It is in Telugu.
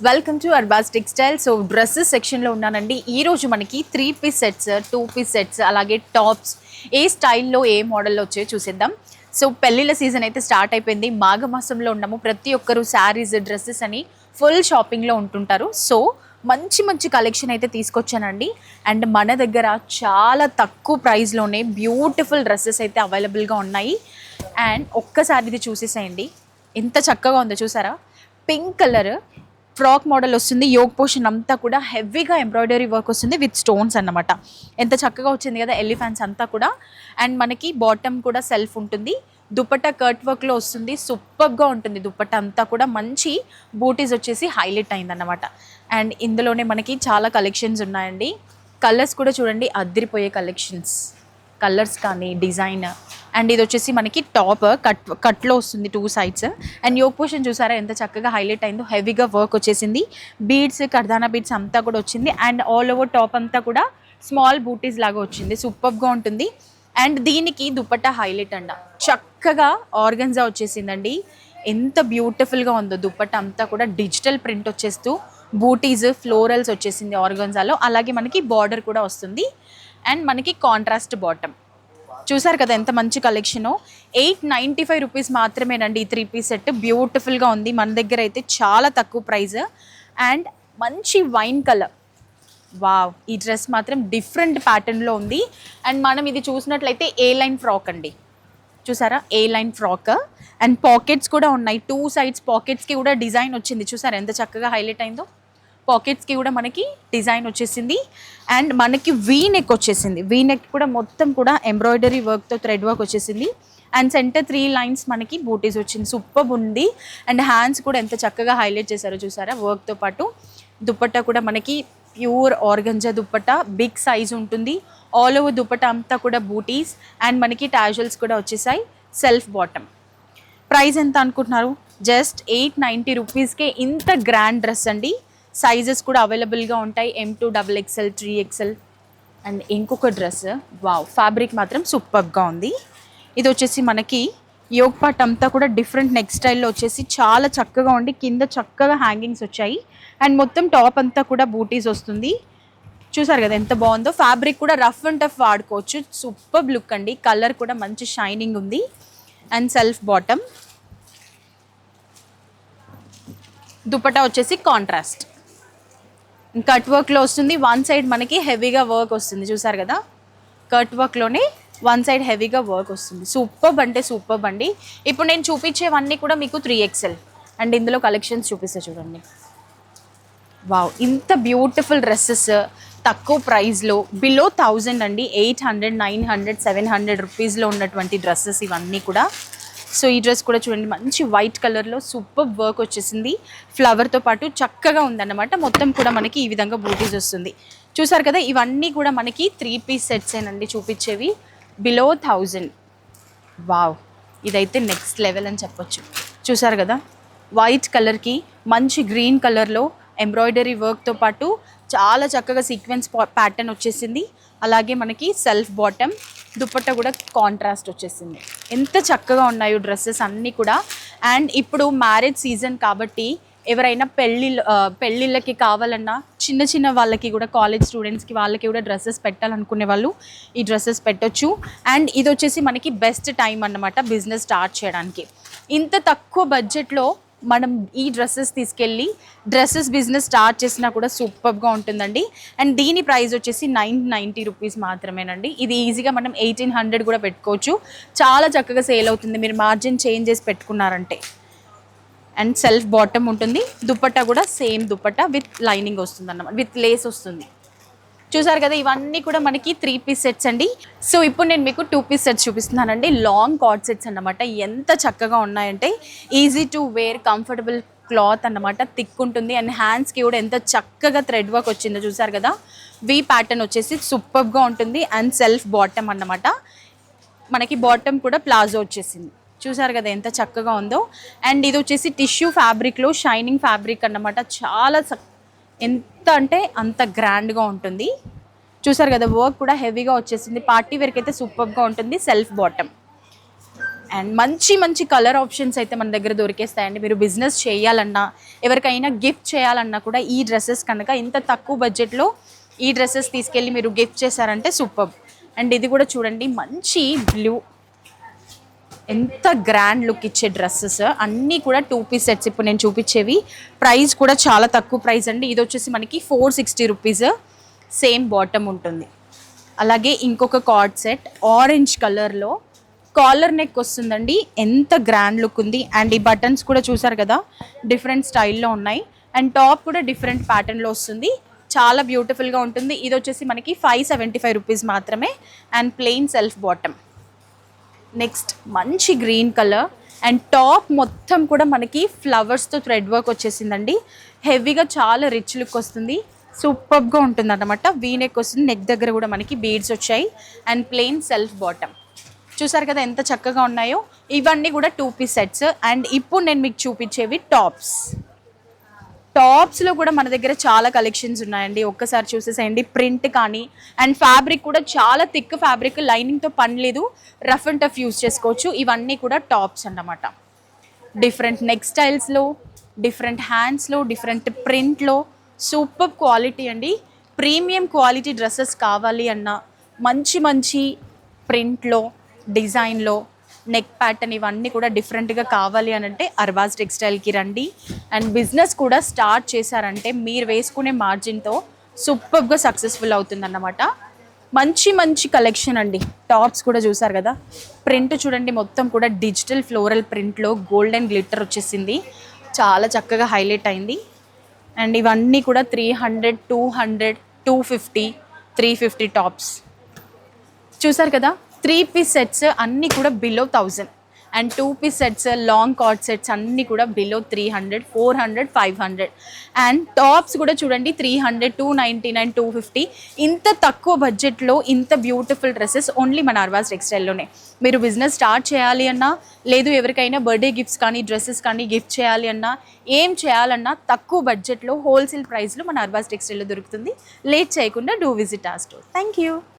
Welcome to Arbaz textile. So dresses సెక్షన్లో ఉన్నానండి. ఈరోజు మనకి 3 పీస్ సెట్స్, 2 పీస్ సెట్స్, అలాగే టాప్స్ ఏ స్టైల్లో ఏ మోడల్లో వచ్చాయో చూసేద్దాం. సో పెళ్ళిళ్ళ సీజన్ అయితే స్టార్ట్ అయిపోయింది. మాఘమాసంలో ఉన్నాము. ప్రతి ఒక్కరు శారీస్, డ్రెస్సెస్ అని ఫుల్ షాపింగ్లో ఉంటుంటారు. సో మంచి మంచి కలెక్షన్ అయితే తీసుకొచ్చానండి. అండ్ మన దగ్గర చాలా తక్కువ ప్రైస్లోనే బ్యూటిఫుల్ డ్రెస్సెస్ అయితే అవైలబుల్గా ఉన్నాయి. అండ్ ఒక్కసారి ఇది చూసేసేయండి, ఎంత చక్కగా ఉందో చూసారా. పింక్ కలర్ ఫ్రాక్ మోడల్ వస్తుంది. యోగ్ పోర్షన్ అంతా కూడా హెవీగా ఎంబ్రాయిడరీ వర్క్ వస్తుంది విత్ స్టోన్స్ అన్నమాట. ఎంత చక్కగా వచ్చింది కదా ఎలిఫెంట్స్ అంతా కూడా. అండ్ మనకి బాటమ్ కూడా సెల్ఫ్ ఉంటుంది. దుపట్టా కర్ట్ వర్క్లో వస్తుంది. సూపర్గా ఉంటుంది దుపట్టా అంతా కూడా. మంచి బూటీస్ వచ్చేసి హైలైట్ అయిందన్నమాట. అండ్ ఇందులోనే మనకి చాలా కలెక్షన్స్ ఉన్నాయండి. కలర్స్ కూడా చూడండి, అదిరిపోయే కలెక్షన్స్. కలర్స్ కానీ డిజైన్. అండ్ ఇది వచ్చేసి మనకి టాప్ కట్లో వస్తుంది 2 sides. అండ్ యోగ్ పోర్షన్ చూసారా ఎంత చక్కగా హైలైట్ అయిందో. హెవీగా వర్క్ వచ్చేసింది. బీడ్స్, కర్దానా బీడ్స్ అంతా కూడా వచ్చింది. అండ్ ఆల్ ఓవర్ టాప్ అంతా కూడా స్మాల్ బూటీస్ లాగా వచ్చింది. సూపర్గా ఉంటుంది. అండ్ దీనికి దుపట్టా హైలైట్ అండ, చక్కగా ఆర్గన్జా వచ్చేసిందండి. ఎంత బ్యూటిఫుల్గా ఉందో దుపట్టా అంతా కూడా. డిజిటల్ ప్రింట్ వచ్చేస్తూ బూటీస్, ఫ్లోరల్స్ వచ్చేసింది ఆర్గన్జాలో. అలాగే మనకి బార్డర్ కూడా వస్తుంది. అండ్ మనకి కాంట్రాస్ట్ బాటమ్. చూసారు కదా ఎంత మంచి కలెక్షను. 895 రూపీస్ మాత్రమేనండి ఈ 3 పీస్ సెట్. బ్యూటిఫుల్గా ఉంది. మన దగ్గర అయితే చాలా తక్కువ ప్రైస్. అండ్ మంచి వైన్ కలర్. వావ్, ఈ డ్రెస్ మాత్రం డిఫరెంట్ ప్యాటర్న్లో ఉంది. అండ్ మనం ఇది చూసినట్లయితే ఏ లైన్ ఫ్రాక్ అండి. చూసారా, ఏ లైన్ ఫ్రాక్. అండ్ పాకెట్స్ కూడా ఉన్నాయి. 2 sides పాకెట్స్కి కూడా డిజైన్ వచ్చింది. చూసారా ఎంత చక్కగా హైలైట్ అయిందో. పాకెట్స్కి కూడా మనకి డిజైన్ వచ్చేసింది. అండ్ మనకి వీ నెక్ వచ్చేసింది. వీ నెక్ కూడా మొత్తం కూడా ఎంబ్రాయిడరీ వర్క్తో థ్రెడ్ వర్క్ వచ్చేసింది. అండ్ సెంటర్ 3 lines మనకి బూటీస్ వచ్చింది. సూపర్ ఉంది. అండ్ హ్యాండ్స్ కూడా ఎంత చక్కగా హైలైట్ చేశారో చూసారా వర్క్తో పాటు. దుపట్టా కూడా మనకి pure organza dupatta, big size ఉంటుంది. ఆల్ ఓవర్ దుపట్టా అంతా కూడా బూటీస్. అండ్ మనకి టాజల్స్ కూడా వచ్చేసాయి. Self bottom. ప్రైస్ ఎంత అనుకుంటున్నారు? జస్ట్ 890 రూపీస్కే ఇంత గ్రాండ్ డ్రెస్ అండి. సైజెస్ కూడా అవైలబుల్గా ఉంటాయి. M2, XXL, 3XL. అండ్ ఇంకొక డ్రెస్, వావ్, ఫ్యాబ్రిక్ మాత్రం సూపర్గా ఉంది. ఇది వచ్చేసి మనకి యోగ్ పార్ట్ అంతా కూడా డిఫరెంట్ నెక్ స్టైల్లో వచ్చేసి చాలా చక్కగా ఉండి కింద చక్కగా హ్యాంగింగ్స్ వచ్చాయి. అండ్ మొత్తం టాప్ అంతా కూడా బూటీస్ వస్తుంది. చూసారు కదా ఎంత బాగుందో. ఫ్యాబ్రిక్ కూడా రఫ్ అండ్ టఫ్ వాడుకోవచ్చు. సూపర్ లుక్ అండి. కలర్ కూడా మంచి షైనింగ్ ఉంది. And self bottom. దుపట్టా వచ్చేసి కాంట్రాస్ట్ కట్ వర్క్లో వస్తుంది. 1 side మనకి హెవీగా వర్క్ వస్తుంది. చూసారు కదా, కట్ వర్క్లోనే 1 side హెవీగా వర్క్ వస్తుంది. సూపర్ అంటే సూపర్ అండి. ఇప్పుడు నేను చూపించేవన్నీ కూడా మీకు 3XL. అండ్ ఇందులో కలెక్షన్స్ చూపిస్తే చూడండి. వావ్, ఇంత బ్యూటిఫుల్ డ్రెస్సెస్ తక్కువ ప్రైస్లో, బిలో 1000 అండి. 800, 900, 700 రూపీస్లో ఉన్నటువంటి డ్రెస్సెస్ ఇవన్నీ కూడా. సో ఈ డ్రెస్ కూడా చూడండి, మంచి వైట్ కలర్లో సూపర్ వర్క్ వచ్చేసింది. ఫ్లవర్తో పాటు చక్కగా ఉందన్నమాట. మొత్తం కూడా మనకి ఈ విధంగా బూటీస్ వస్తుంది. చూసారు కదా, ఇవన్నీ కూడా మనకి 3 పీస్ సెట్సేనండి చూపించేవి. బిలో 1000. వావ్, ఇదైతే నెక్స్ట్ లెవెల్ అని చెప్పొచ్చు. చూసారు కదా, వైట్ కలర్కి మంచి గ్రీన్ కలర్లో ఎంబ్రాయిడరీ వర్క్తో పాటు చాలా చక్కగా సీక్వెన్స్ ప్యాటర్న్ వచ్చేసింది. అలాగే మనకి సెల్ఫ్ బాటమ్. దుపట్టా కూడా కాంట్రాస్ట్ వచ్చేసింది. ఎంత చక్కగా ఉన్నాయో డ్రెస్సెస్ అన్నీ కూడా. అండ్ ఇప్పుడు మ్యారేజ్ సీజన్ కాబట్టి ఎవరైనా పెళ్ళిళ్ళకి కావాలన్నా, చిన్న చిన్న వాళ్ళకి కూడా, కాలేజ్ స్టూడెంట్స్కి వాళ్ళకి కూడా డ్రెస్సెస్ పెట్టాలనుకునే వాళ్ళు ఈ డ్రెస్సెస్ పెట్టొచ్చు. అండ్ ఇది వచ్చేసి మనకి బెస్ట్ టైం అన్నమాట బిజినెస్ స్టార్ట్ చేయడానికి. ఇంత తక్కువ బడ్జెట్లో మనం ఈ డ్రెస్సెస్ తీసుకెళ్ళి డ్రెస్సెస్ బిజినెస్ స్టార్ట్ చేసినా కూడా సూపర్గా ఉంటుందండి. అండ్ దీని ప్రైస్ వచ్చేసి 990 రూపీస్ మాత్రమేనండి. ఇది ఈజీగా మనం 1800 కూడా పెట్టుకోవచ్చు. చాలా చక్కగా సేల్ అవుతుంది మీరు మార్జిన్ చేంజ్ చేసి పెట్టుకున్నారంటే. అండ్ సెల్ఫ్ బాటమ్ ఉంటుంది. దుపట్టా కూడా సేమ్ దుపట్టా విత్ లైనింగ్ వస్తుంది అన్నమాట, విత్ లేస్ వస్తుంది. చూసారు కదా, ఇవన్నీ కూడా మనకి 3 పీస్ సెట్స్ అండి. సో ఇప్పుడు నేను మీకు 2 పీస్ సెట్స్ చూపిస్తున్నానండి. లాంగ్ కార్డ్ సెట్స్ అన్నమాట. ఎంత చక్కగా ఉన్నాయంటే easy to wear, comfortable cloth అన్నమాట. థిక్ ఉంటుంది. అండ్ హ్యాండ్స్కి కూడా ఎంత చక్కగా థ్రెడ్ వర్క్ వచ్చిందో చూసారు కదా. వీ ప్యాటర్న్ వచ్చేసి సూపర్గా ఉంటుంది. అండ్ సెల్ఫ్ బాటమ్ అన్నమాట. మనకి బాటమ్ కూడా ప్లాజో వచ్చేసింది. చూసారు కదా ఎంత చక్కగా ఉందో. అండ్ ఇది వచ్చేసి టిష్యూ ఫ్యాబ్రిక్లో షైనింగ్ ఫ్యాబ్రిక్ అన్నమాట. చాలా ఎంత అంటే అంత గ్రాండ్గా ఉంటుంది. చూసారు కదా, వర్క్ కూడా హెవీగా వచ్చేసింది. పార్టీ వేర్కి అయితే సూపర్గా ఉంటుంది. Self bottom. అండ్ మంచి మంచి కలర్ ఆప్షన్స్ అయితే మన దగ్గర దొరికేస్తాయండి. మీరు బిజినెస్ చేయాలన్నా, ఎవరికైనా గిఫ్ట్ చేయాలన్నా కూడా ఈ డ్రెస్సెస్ కనుక ఇంత తక్కువ బడ్జెట్లో ఈ డ్రెస్సెస్ తీసుకెళ్ళి మీరు గిఫ్ట్ చేశారంటే సూపర్. అండ్ ఇది కూడా చూడండి, మంచి బ్లూ, ఎంత గ్రాండ్ లుక్ ఇచ్చే డ్రెస్సెస్ అన్నీ కూడా 2 పీస్ సెట్స్. ఇప్పుడు నేను చూపించేవి ప్రైస్ కూడా చాలా తక్కువ ప్రైస్ అండి. ఇది వచ్చేసి మనకి 460 రూపీస్, సేమ్ బాటమ్ ఉంటుంది. అలాగే ఇంకొక కార్డ్ సెట్ ఆరెంజ్ కలర్లో కాలర్ నెక్ వస్తుందండి, ఎంత గ్రాండ్ లుక్ ఉంది. అండ్ ఈ బటన్స్ కూడా చూసారు కదా, డిఫరెంట్ స్టైల్లో ఉన్నాయి. అండ్ టాప్ కూడా డిఫరెంట్ ప్యాటర్న్లో వస్తుంది, చాలా బ్యూటిఫుల్గా ఉంటుంది. ఇది వచ్చేసి మనకి 575 రూపీస్ మాత్రమే. And plain self bottom. Next మంచి గ్రీన్ కలర్ అండ్ టాప్ మొత్తం కూడా మనకి ఫ్లవర్స్తో థ్రెడ్ వర్క్ వచ్చేసిందండి. హెవీగా చాలా రిచ్ లుక్ వస్తుంది, సూపర్గా ఉంటుంది అన్నమాట. వీ నెక్ వస్తుంది, నెక్ దగ్గర కూడా మనకి బీడ్స్ వచ్చాయి. And plain self bottom. చూసారు కదా ఎంత చక్కగా ఉన్నాయో. ఇవన్నీ కూడా 2 పీస్ సెట్స్. అండ్ ఇప్పుడు నేను మీకు చూపించేవి టాప్స్. టాప్స్లో కూడా మన దగ్గర చాలా కలెక్షన్స్ ఉన్నాయండి, ఒక్కసారి చూసేసేయండి. ప్రింట్ కానీ అండ్ ఫ్యాబ్రిక్ కూడా చాలా థిక్ ఫ్యాబ్రిక్, లైనింగ్తో పని లేదు, రఫ్ అండ్ టఫ్ యూస్ చేసుకోవచ్చు. ఇవన్నీ కూడా టాప్స్ అన్నమాట. డిఫరెంట్ నెక్ స్టైల్స్లో, డిఫరెంట్ హ్యాండ్స్లో, డిఫరెంట్ ప్రింట్లో, సూపర్ క్వాలిటీ అండి. ప్రీమియం క్వాలిటీ డ్రెస్సెస్ కావాలి అన్న మంచి మంచి ప్రింట్లో, డిజైన్లో, నెక్ ప్యాటర్న్ ఇవన్నీ కూడా డిఫరెంట్గా కావాలి అని అంటే అర్బాజ్ టెక్స్టైల్కి రండి. అండ్ బిజినెస్ కూడా స్టార్ట్ చేశారంటే మీరు వేసుకునే మార్జిన్తో సూపర్గా సక్సెస్ఫుల్ అవుతుందన్నమాట. మంచి మంచి కలెక్షన్ అండి. టాప్స్ కూడా చూసారు కదా, ప్రింట్ చూడండి, మొత్తం కూడా డిజిటల్ ఫ్లోరల్ ప్రింట్లో గోల్డెన్ గ్లిట్టర్ వచ్చేసింది, చాలా చక్కగా హైలైట్ అయింది. అండ్ ఇవన్నీ కూడా 300, 200, 250, 350 టాప్స్. చూసారు కదా, 3 పీస్ సెట్స్ అన్నీ కూడా below 1000. And 2 piece sets, long cord sets అన్నీ కూడా బిలో 300, 400, 500. అండ్ టాప్స్ కూడా చూడండి 300, 299, 250. ఇంత తక్కువ బడ్జెట్లో ఇంత బ్యూటిఫుల్ డ్రెస్సెస్ ఓన్లీ మన అర్బాజ్ టెక్స్టైల్లోనే. మీరు బిజినెస్ స్టార్ట్ చేయాలి అన్నా, లేదు ఎవరికైనా బర్త్డే గిఫ్ట్స్ కానీ డ్రెస్సెస్ కానీ గిఫ్ట్ చేయాలి అన్నా, ఏం చేయాలన్నా తక్కువ బడ్జెట్లో హోల్సేల్ ప్రైస్లో మన అర్బాజ్ టెక్స్టైల్లో దొరుకుతుంది. లేట్ చేయకుండా డూ విజిట్ ఆ స్టోర్. Thank you.